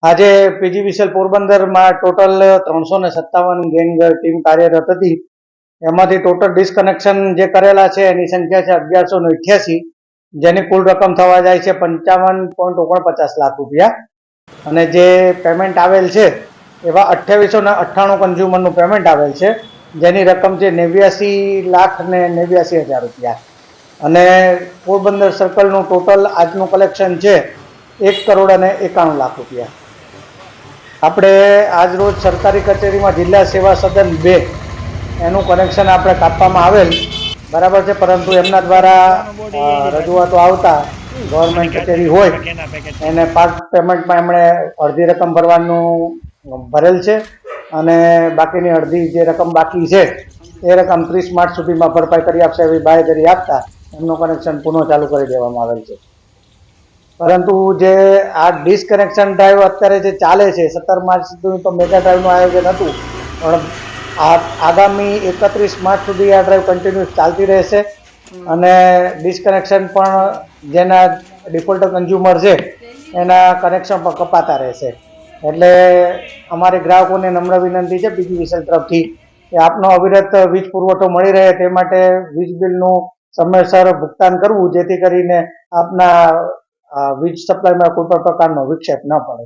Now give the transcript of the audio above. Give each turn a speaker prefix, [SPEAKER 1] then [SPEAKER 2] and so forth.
[SPEAKER 1] આજે પીજીવીસીએલ પોરબંદરમાં total 357 gang team કાર્યરત હતી. એમાંથી ટોટલ ડિસ્કનેક્શન જે કરેલા છે એની સંખ્યા છે 1188, જેની કુલ રકમ થવા જાય છે 55.49 લાખ રૂપિયા. અને જે પેમેન્ટ આવેલ છે એવા 2898 કન્ઝ્યુમરનું પેમેન્ટ આવેલ છે, જેની રકમ છે 89,89,000 રૂપિયા. અને પોરબંદર સર્કલનું ટોટલ આજનું કલેક્શન છે 1,91 લાખ રૂપિયા. આપણે આજ રોજ સરકારી કચેરીમાં જિલ્લા સેવા સદન 2 એનું કનેક્શન આપણે કાપવામાં આવેલ બરાબર છે, પરંતુ એમના દ્વારા રજૂઆતો આવતા ગવર્મેન્ટ કચેરી હોય એને પાર્ટ પેમેન્ટમાં એમણે અડધી રકમ ભરવાનું ભરેલ છે અને બાકીની અડધી જે રકમ બાકી છે એ રકમ 30 માર્ચ સુધીમાં ભરપાઈ કરી આપશે એવી બાંયધરી આપતા એમનું કનેક્શન પુનઃ ચાલુ કરી દેવામાં આવેલ છે. પરંતુ જે આ ડિસ્કનેક્શન ડ્રાઈવ અત્યારે જે ચાલે છે 17 માર્ચ સુધી તો મેગા ડ્રાઈવનું આયોજન હતું, પણ આગામી 31 માર્ચ સુધી આ ડ્રાઈવ કન્ટિન્યુઅસ ચાલતી રહેશે અને ડિસ્કનેક્શન પણ જેના ડિફોલ્ટર કન્ઝ્યુમર છે એના કનેક્શન પણ કપાતા રહેશે. એટલે અમારી ગ્રાહકોને નમ્ર વિનંતી છે પીજીવીસીએલ તરફથી કે આપનો અવિરત વીજ પુરવઠો મળી રહે તે માટે વીજ બિલનું સમયસર ભુગતાન કરવું, જેથી કરીને આપના વીજ સપ્લાયમાં કોઈ પણ પ્રકારનો વિક્ષેપ ન પડે.